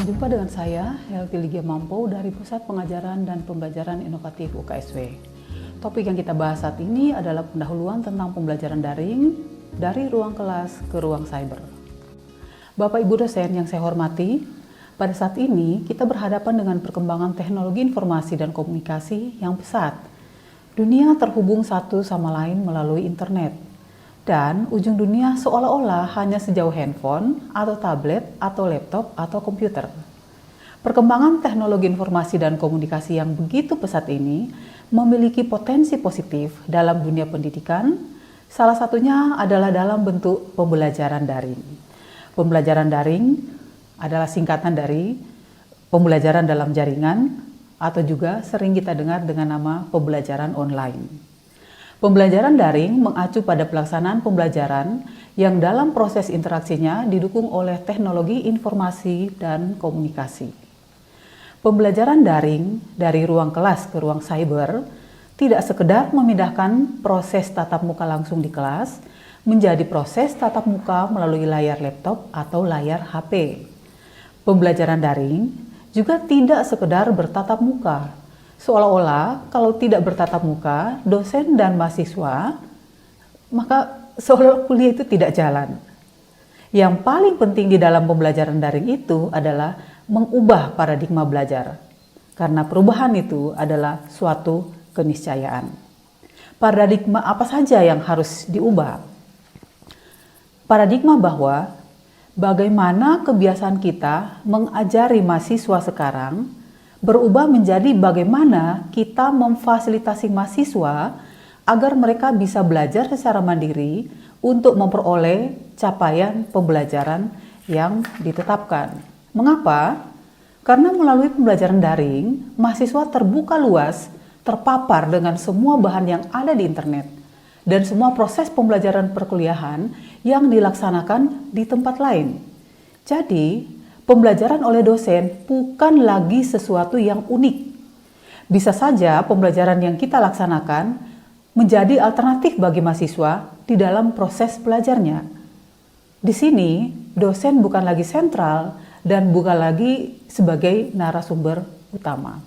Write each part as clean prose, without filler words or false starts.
Jumpa dengan saya, Helty Lygia Mampo dari Pusat Pengajaran dan Pembelajaran Inovatif UKSW. Topik yang kita bahas saat ini adalah pendahuluan tentang pembelajaran daring dari ruang kelas ke ruang cyber. Bapak Ibu dosen yang saya hormati, pada saat ini kita berhadapan dengan perkembangan teknologi informasi dan komunikasi yang pesat. Dunia terhubung satu sama lain melalui internet. Dan ujung dunia seolah-olah hanya sejauh handphone, atau tablet, atau laptop, atau komputer. Perkembangan teknologi informasi dan komunikasi yang begitu pesat ini memiliki potensi positif dalam dunia pendidikan, salah satunya adalah dalam bentuk pembelajaran daring. Pembelajaran daring adalah singkatan dari pembelajaran dalam jaringan, atau juga sering kita dengar dengan nama pembelajaran online. Pembelajaran daring mengacu pada pelaksanaan pembelajaran yang dalam proses interaksinya didukung oleh teknologi informasi dan komunikasi. Pembelajaran daring dari ruang kelas ke ruang cyber tidak sekedar memindahkan proses tatap muka langsung di kelas menjadi proses tatap muka melalui layar laptop atau layar HP. Pembelajaran daring juga tidak sekedar bertatap muka, seolah-olah kalau tidak bertatap muka, dosen dan mahasiswa, maka seolah kuliah itu tidak jalan. Yang paling penting di dalam pembelajaran daring itu adalah mengubah paradigma belajar. Karena perubahan itu adalah suatu keniscayaan. Paradigma apa saja yang harus diubah? Paradigma bahwa bagaimana kebiasaan kita mengajari mahasiswa sekarang berubah menjadi bagaimana kita memfasilitasi mahasiswa agar mereka bisa belajar secara mandiri untuk memperoleh capaian pembelajaran yang ditetapkan. Mengapa? Karena melalui pembelajaran daring, mahasiswa terbuka luas, terpapar dengan semua bahan yang ada di internet dan semua proses pembelajaran perkuliahan yang dilaksanakan di tempat lain. Jadi, pembelajaran oleh dosen bukan lagi sesuatu yang unik. Bisa saja pembelajaran yang kita laksanakan menjadi alternatif bagi mahasiswa di dalam proses belajarnya. Di sini, dosen bukan lagi sentral dan bukan lagi sebagai narasumber utama.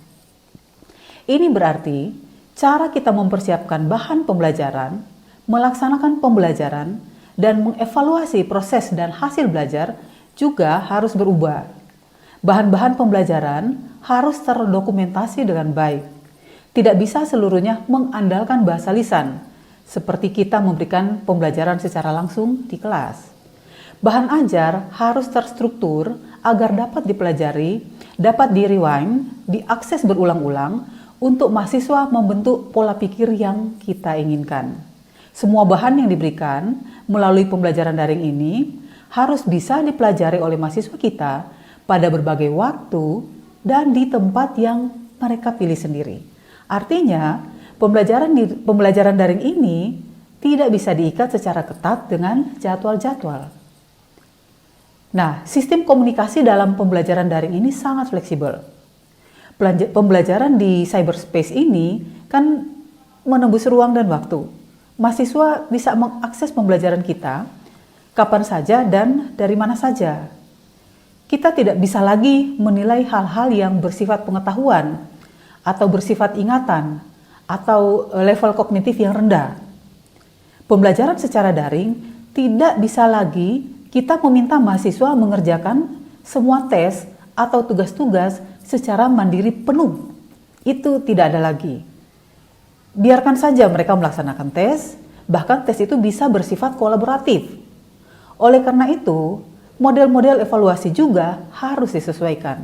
Ini berarti cara kita mempersiapkan bahan pembelajaran, melaksanakan pembelajaran, dan mengevaluasi proses dan hasil belajar juga harus berubah. Bahan-bahan pembelajaran harus terdokumentasi dengan baik. Tidak bisa seluruhnya mengandalkan bahasa lisan, seperti kita memberikan pembelajaran secara langsung di kelas. Bahan ajar harus terstruktur agar dapat dipelajari, dapat di-rewind, diakses berulang-ulang untuk mahasiswa membentuk pola pikir yang kita inginkan. Semua bahan yang diberikan melalui pembelajaran daring ini harus bisa dipelajari oleh mahasiswa kita pada berbagai waktu dan di tempat yang mereka pilih sendiri. Artinya, pembelajaran daring ini tidak bisa diikat secara ketat dengan jadwal-jadwal. Nah, sistem komunikasi dalam pembelajaran daring ini sangat fleksibel. Pembelajaran di cyberspace ini kan menembus ruang dan waktu. Mahasiswa bisa mengakses pembelajaran kita kapan saja dan dari mana saja. Kita tidak bisa lagi menilai hal-hal yang bersifat pengetahuan atau bersifat ingatan atau level kognitif yang rendah. Pembelajaran secara daring tidak bisa lagi kita meminta mahasiswa mengerjakan semua tes atau tugas-tugas secara mandiri penuh. Itu tidak ada lagi. Biarkan saja mereka melaksanakan tes, bahkan tes itu bisa bersifat kolaboratif. Oleh karena itu, model-model evaluasi juga harus disesuaikan.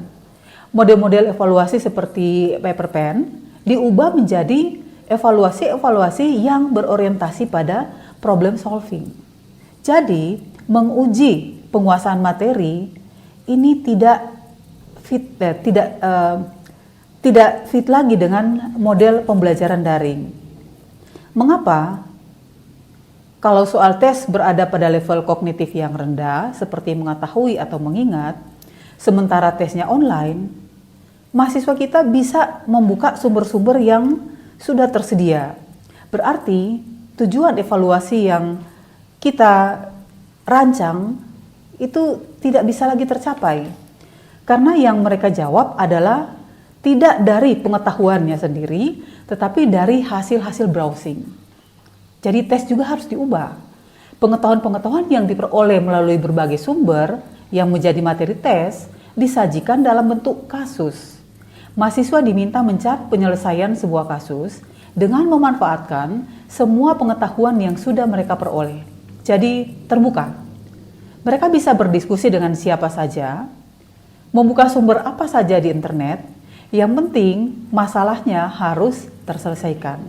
Model-model evaluasi seperti paper pen diubah menjadi evaluasi-evaluasi yang berorientasi pada problem solving. Jadi, menguji penguasaan materi ini tidak fit lagi dengan model pembelajaran daring. Mengapa? Kalau soal tes berada pada level kognitif yang rendah, seperti mengetahui atau mengingat, sementara tesnya online, mahasiswa kita bisa membuka sumber-sumber yang sudah tersedia. Berarti tujuan evaluasi yang kita rancang itu tidak bisa lagi tercapai. Karena yang mereka jawab adalah tidak dari pengetahuannya sendiri, tetapi dari hasil-hasil browsing. Jadi tes juga harus diubah. Pengetahuan-pengetahuan yang diperoleh melalui berbagai sumber yang menjadi materi tes disajikan dalam bentuk kasus. Mahasiswa diminta mencari penyelesaian sebuah kasus dengan memanfaatkan semua pengetahuan yang sudah mereka peroleh. Jadi terbuka. Mereka bisa berdiskusi dengan siapa saja, membuka sumber apa saja di internet, yang penting masalahnya harus terselesaikan.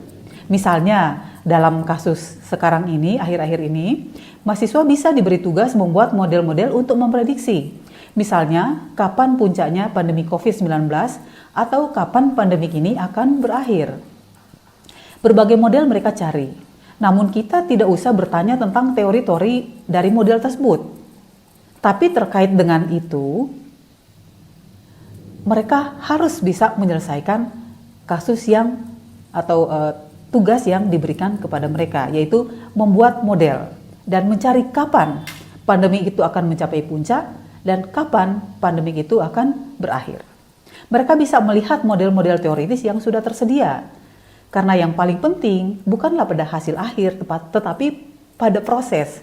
Misalnya dalam kasus sekarang ini, akhir-akhir ini, mahasiswa bisa diberi tugas membuat model-model untuk memprediksi. Misalnya, kapan puncaknya pandemi COVID-19 atau kapan pandemi ini akan berakhir. Berbagai model mereka cari, namun kita tidak usah bertanya tentang teori-teori dari model tersebut. Tapi terkait dengan itu, mereka harus bisa menyelesaikan kasus yang atau tugas yang diberikan kepada mereka, yaitu membuat model dan mencari kapan pandemi itu akan mencapai puncak dan kapan pandemi itu akan berakhir. Mereka bisa melihat model-model teoritis yang sudah tersedia, karena yang paling penting bukanlah pada hasil akhir, tetapi pada proses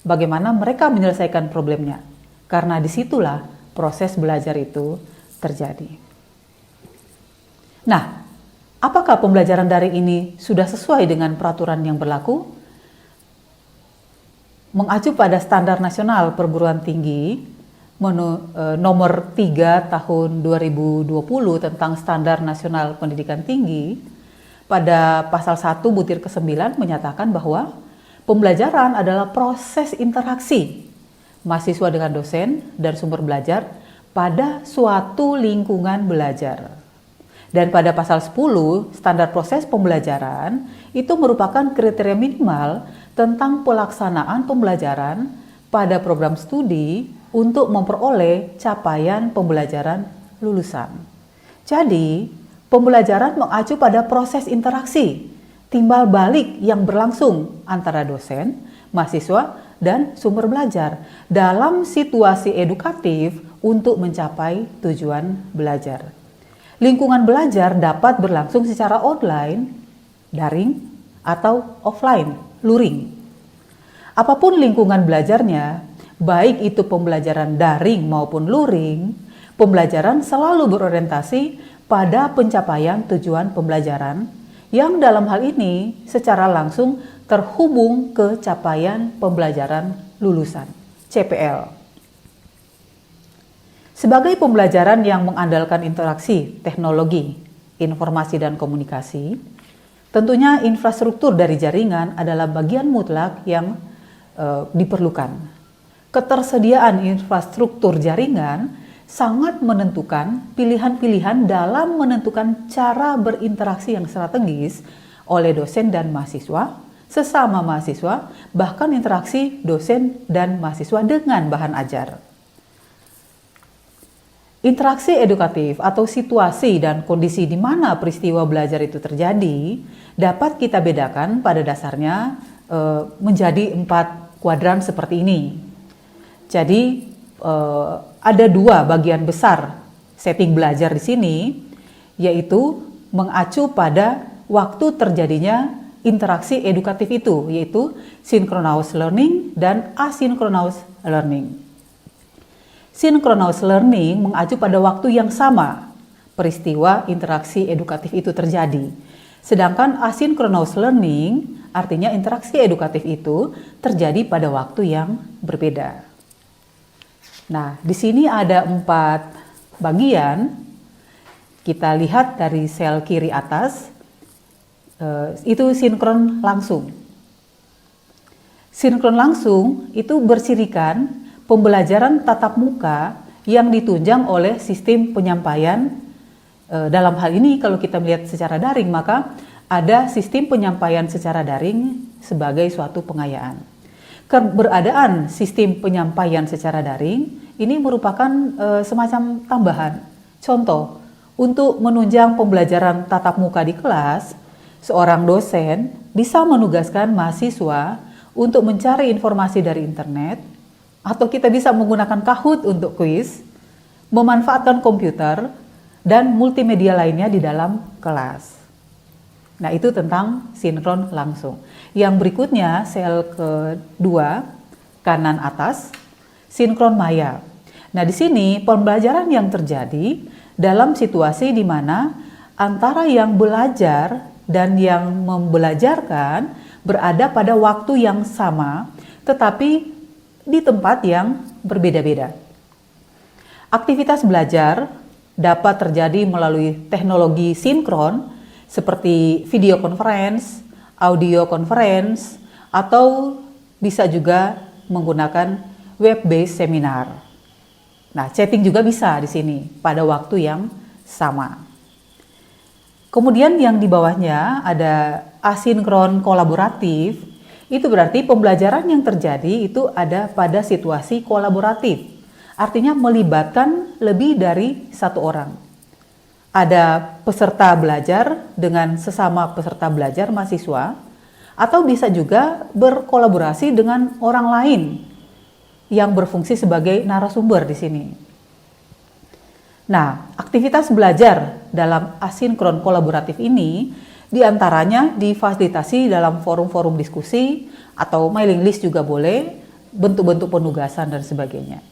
bagaimana mereka menyelesaikan problemnya, karena disitulah proses belajar itu terjadi. Nah, apakah pembelajaran daring ini sudah sesuai dengan peraturan yang berlaku? Mengacu pada Standar Nasional Perguruan Tinggi nomor 3 tahun 2020 tentang Standar Nasional Pendidikan Tinggi, pada pasal 1 butir ke-9 menyatakan bahwa pembelajaran adalah proses interaksi mahasiswa dengan dosen dan sumber belajar pada suatu lingkungan belajar. Dan pada pasal 10, standar proses pembelajaran itu merupakan kriteria minimal tentang pelaksanaan pembelajaran pada program studi untuk memperoleh capaian pembelajaran lulusan. Jadi, pembelajaran mengacu pada proses interaksi, timbal balik yang berlangsung antara dosen, mahasiswa, dan sumber belajar dalam situasi edukatif untuk mencapai tujuan belajar. Lingkungan belajar dapat berlangsung secara online, daring, atau offline, luring. Apapun lingkungan belajarnya, baik itu pembelajaran daring maupun luring, pembelajaran selalu berorientasi pada pencapaian tujuan pembelajaran yang dalam hal ini secara langsung terhubung ke capaian pembelajaran lulusan, CPL. Sebagai pembelajaran yang mengandalkan interaksi, teknologi, informasi dan komunikasi, tentunya infrastruktur dari jaringan adalah bagian mutlak yang diperlukan. Ketersediaan infrastruktur jaringan sangat menentukan pilihan-pilihan dalam menentukan cara berinteraksi yang strategis oleh dosen dan mahasiswa, sesama mahasiswa, bahkan interaksi dosen dan mahasiswa dengan bahan ajar. Interaksi edukatif atau situasi dan kondisi di mana peristiwa belajar itu terjadi dapat kita bedakan pada dasarnya menjadi 4 kuadran seperti ini. Jadi ada 2 bagian besar setting belajar di sini, yaitu mengacu pada waktu terjadinya interaksi edukatif itu, yaitu synchronous learning dan asynchronous learning. Synchronous learning mengacu pada waktu yang sama peristiwa interaksi edukatif itu terjadi. Sedangkan asynchronous learning artinya interaksi edukatif itu terjadi pada waktu yang berbeda. Nah, di sini ada 4 bagian. Kita lihat dari sel kiri atas, itu sinkron langsung. Sinkron langsung itu bersirikan pembelajaran tatap muka yang ditunjang oleh sistem penyampaian. Dalam hal ini kalau kita melihat secara daring, maka ada sistem penyampaian secara daring sebagai suatu pengayaan. Keberadaan sistem penyampaian secara daring ini merupakan semacam tambahan. Contoh, untuk menunjang pembelajaran tatap muka di kelas, seorang dosen bisa menugaskan mahasiswa untuk mencari informasi dari internet, atau kita bisa menggunakan Kahoot untuk kuis, memanfaatkan komputer dan multimedia lainnya di dalam kelas. Nah, itu tentang sinkron langsung. Yang berikutnya, sel kedua, kanan atas, sinkron maya. Nah, di sini pembelajaran yang terjadi dalam situasi di mana antara yang belajar dan yang membelajarkan berada pada waktu yang sama, tetapi di tempat yang berbeda-beda. Aktivitas belajar dapat terjadi melalui teknologi sinkron, seperti video conference, audio conference, atau bisa juga menggunakan web-based seminar. Nah, chatting juga bisa di sini pada waktu yang sama. Kemudian yang di bawahnya ada asinkron kolaboratif. Itu berarti pembelajaran yang terjadi itu ada pada situasi kolaboratif. Artinya melibatkan lebih dari satu orang. Ada peserta belajar dengan sesama peserta belajar mahasiswa, atau bisa juga berkolaborasi dengan orang lain yang berfungsi sebagai narasumber di sini. Nah, aktivitas belajar dalam asinkron kolaboratif ini diantaranya difasilitasi dalam forum-forum diskusi atau mailing list juga boleh, bentuk-bentuk penugasan dan sebagainya.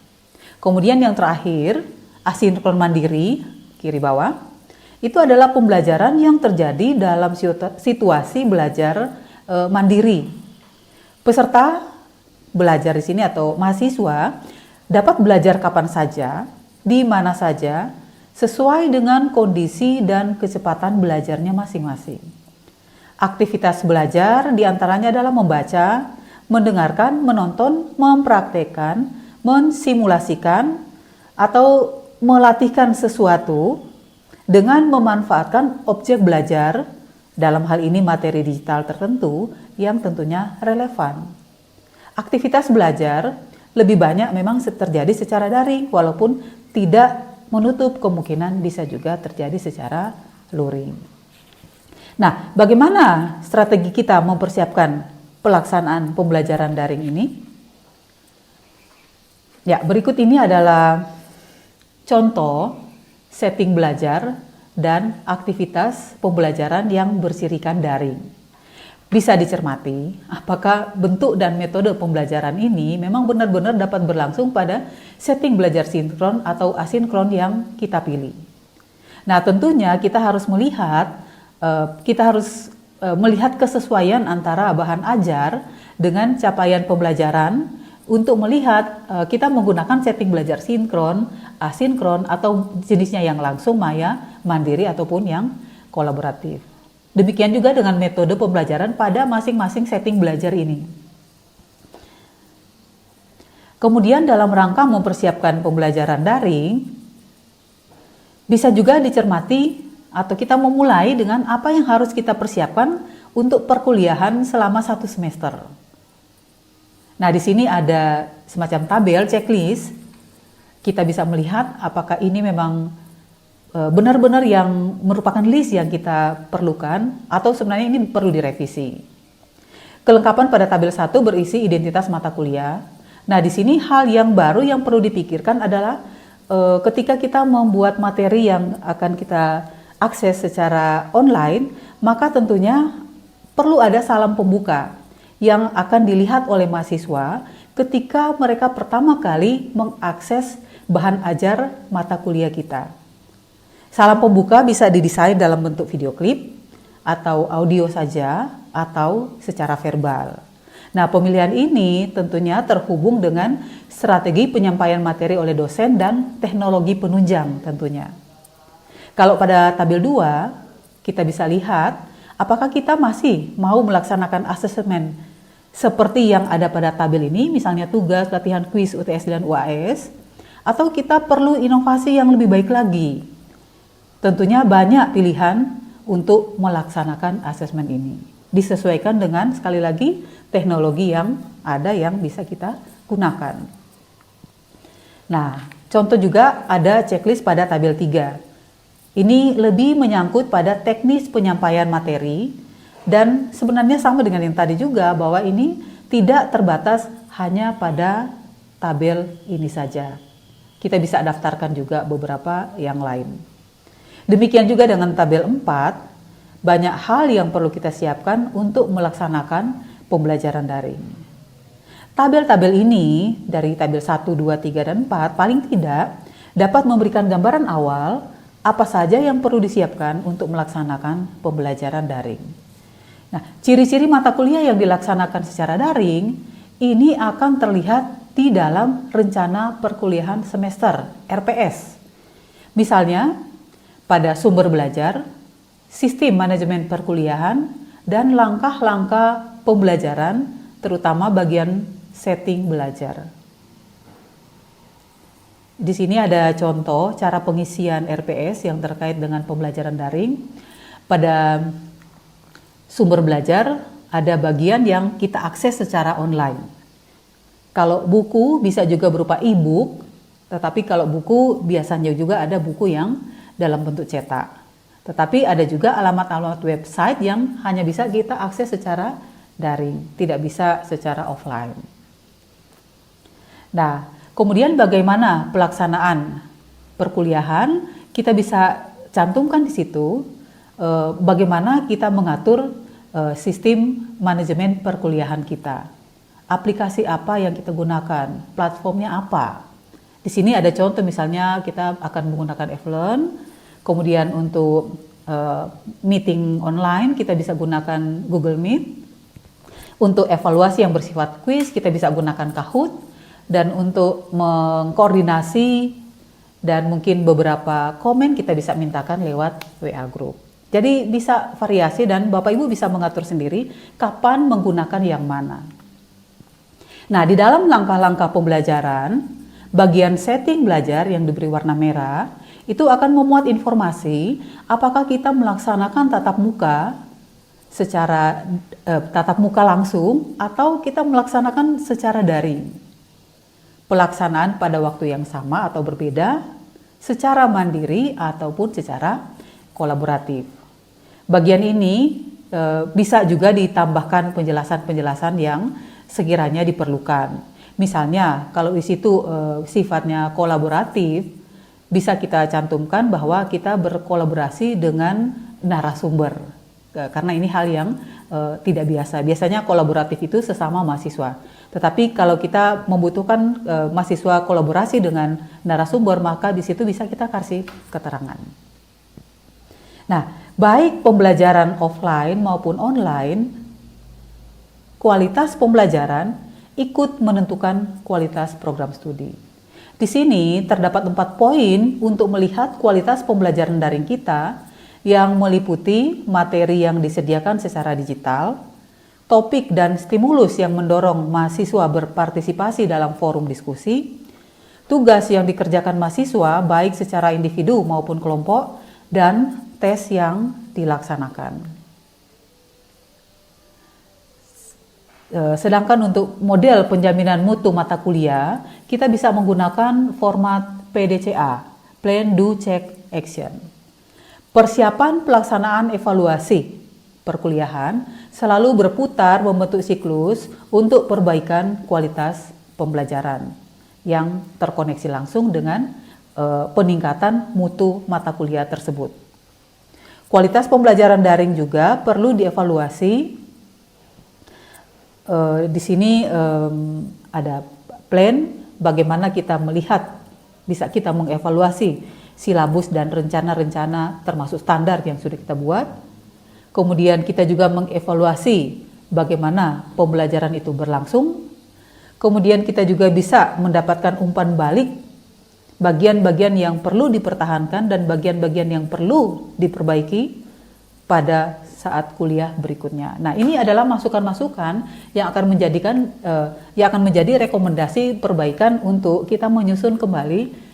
Kemudian yang terakhir, asinkron mandiri, kiri bawah. Itu adalah pembelajaran yang terjadi dalam situasi belajar mandiri. Peserta belajar di sini atau mahasiswa dapat belajar kapan saja, di mana saja, sesuai dengan kondisi dan kecepatan belajarnya masing-masing. Aktivitas belajar diantaranya adalah membaca, mendengarkan, menonton, mempraktekkan, mensimulasikan, atau melatihkan sesuatu dengan memanfaatkan objek belajar, dalam hal ini materi digital tertentu yang tentunya relevan. Aktivitas belajar lebih banyak memang terjadi secara daring, walaupun tidak menutup kemungkinan bisa juga terjadi secara luring. Nah, bagaimana strategi kita mempersiapkan pelaksanaan pembelajaran daring ini? Ya, berikut ini adalah contoh setting belajar dan aktivitas pembelajaran yang bersirikan daring. Bisa dicermati apakah bentuk dan metode pembelajaran ini memang benar-benar dapat berlangsung pada setting belajar sinkron atau asinkron yang kita pilih. Nah, tentunya kita harus melihat kesesuaian antara bahan ajar dengan capaian pembelajaran untuk melihat kita menggunakan setting belajar sinkron, asinkron, atau jenisnya yang langsung, maya, mandiri, ataupun yang kolaboratif. Demikian juga dengan metode pembelajaran pada masing-masing setting belajar ini. Kemudian dalam rangka mempersiapkan pembelajaran daring, bisa juga dicermati atau kita memulai dengan apa yang harus kita persiapkan untuk perkuliahan selama 1 semester. Nah, di sini ada semacam tabel checklist. Kita bisa melihat apakah ini memang benar-benar yang merupakan list yang kita perlukan atau sebenarnya ini perlu direvisi. Kelengkapan pada tabel 1 berisi identitas mata kuliah. Nah, di sini hal yang baru yang perlu dipikirkan adalah ketika kita membuat materi yang akan kita akses secara online, maka tentunya perlu ada salam pembuka yang akan dilihat oleh mahasiswa ketika mereka pertama kali mengakses bahan ajar mata kuliah kita. Salam pembuka bisa didesain dalam bentuk video klip atau audio saja atau secara verbal. Nah, pemilihan ini tentunya terhubung dengan strategi penyampaian materi oleh dosen dan teknologi penunjang tentunya. Kalau pada tabel 2, kita bisa lihat apakah kita masih mau melaksanakan asesmen seperti yang ada pada tabel ini, misalnya tugas, latihan kuis, UTS, dan UAS, atau kita perlu inovasi yang lebih baik lagi. Tentunya banyak pilihan untuk melaksanakan asesmen ini. Disesuaikan dengan, sekali lagi, teknologi yang ada yang bisa kita gunakan. Nah, contoh juga ada checklist pada tabel 3. Ini lebih menyangkut pada teknis penyampaian materi, dan sebenarnya sama dengan yang tadi juga, bahwa ini tidak terbatas hanya pada tabel ini saja. kita bisa daftarkan juga beberapa yang lain. Demikian juga dengan tabel 4, banyak hal yang perlu kita siapkan untuk melaksanakan pembelajaran daring. Tabel-tabel ini dari tabel 1, 2, 3, dan 4 paling tidak dapat memberikan gambaran awal apa saja yang perlu disiapkan untuk melaksanakan pembelajaran daring. Nah, ciri-ciri mata kuliah yang dilaksanakan secara daring ini akan terlihat di dalam rencana perkuliahan semester (RPS). Misalnya, pada sumber belajar, sistem manajemen perkuliahan, dan langkah-langkah pembelajaran, terutama bagian setting belajar. Di sini ada contoh cara pengisian RPS yang terkait dengan pembelajaran daring. Pada sumber belajar ada bagian yang kita akses secara online. Kalau buku bisa juga berupa e-book, tetapi kalau buku biasanya juga ada buku yang dalam bentuk cetak. Tetapi ada juga alamat-alamat website yang hanya bisa kita akses secara daring, tidak bisa secara offline. Nah, kemudian bagaimana pelaksanaan perkuliahan? Kita bisa cantumkan di situ bagaimana kita mengatur sistem manajemen perkuliahan kita. Aplikasi apa yang kita gunakan, platformnya apa. Di sini ada contoh, misalnya kita akan menggunakan Evlearn, kemudian untuk meeting online kita bisa gunakan Google Meet. Untuk evaluasi yang bersifat quiz kita bisa gunakan Kahoot, dan untuk mengkoordinasi dan mungkin beberapa komen kita bisa mintakan lewat WA Group. Jadi bisa variasi dan Bapak Ibu bisa mengatur sendiri kapan menggunakan yang mana. Nah, di dalam langkah-langkah pembelajaran, bagian setting belajar yang diberi warna merah itu akan memuat informasi apakah kita melaksanakan tatap muka secara tatap muka langsung atau kita melaksanakan secara daring. Pelaksanaan pada waktu yang sama atau berbeda, secara mandiri ataupun secara kolaboratif. Bagian ini bisa juga ditambahkan penjelasan-penjelasan yang sekiranya diperlukan. Misalnya kalau di situ sifatnya kolaboratif, bisa kita cantumkan bahwa kita berkolaborasi dengan narasumber. Karena ini hal yang tidak biasa. Biasanya kolaboratif itu sesama mahasiswa. Tetapi kalau kita membutuhkan mahasiswa kolaborasi dengan narasumber, maka di situ bisa kita kasih keterangan. Nah, baik pembelajaran offline maupun online, kualitas pembelajaran ikut menentukan kualitas program studi. Di sini terdapat 4 poin untuk melihat kualitas pembelajaran daring kita yang meliputi materi yang disediakan secara digital, topik dan stimulus yang mendorong mahasiswa berpartisipasi dalam forum diskusi, tugas yang dikerjakan mahasiswa baik secara individu maupun kelompok, dan tes yang dilaksanakan. Sedangkan untuk model penjaminan mutu mata kuliah, kita bisa menggunakan format PDCA, Plan, Do, Check, Action. Persiapan pelaksanaan evaluasi perkuliahan selalu berputar membentuk siklus untuk perbaikan kualitas pembelajaran yang terkoneksi langsung dengan peningkatan mutu mata kuliah tersebut. Kualitas pembelajaran daring juga perlu dievaluasi. Di sini ada plan bagaimana kita melihat, bisa kita mengevaluasi silabus dan rencana-rencana termasuk standar yang sudah kita buat. Kemudian kita juga mengevaluasi bagaimana pembelajaran itu berlangsung. Kemudian kita juga bisa mendapatkan umpan balik bagian-bagian yang perlu dipertahankan dan bagian-bagian yang perlu diperbaiki pada saat kuliah berikutnya. Nah, ini adalah masukan-masukan yang akan menjadi rekomendasi perbaikan untuk kita menyusun kembali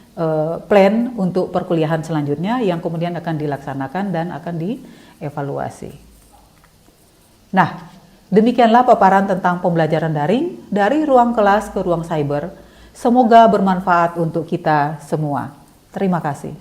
plan untuk perkuliahan selanjutnya yang kemudian akan dilaksanakan dan akan dievaluasi. Nah, demikianlah paparan tentang pembelajaran daring dari ruang kelas ke ruang cyber. Semoga bermanfaat untuk kita semua. Terima kasih.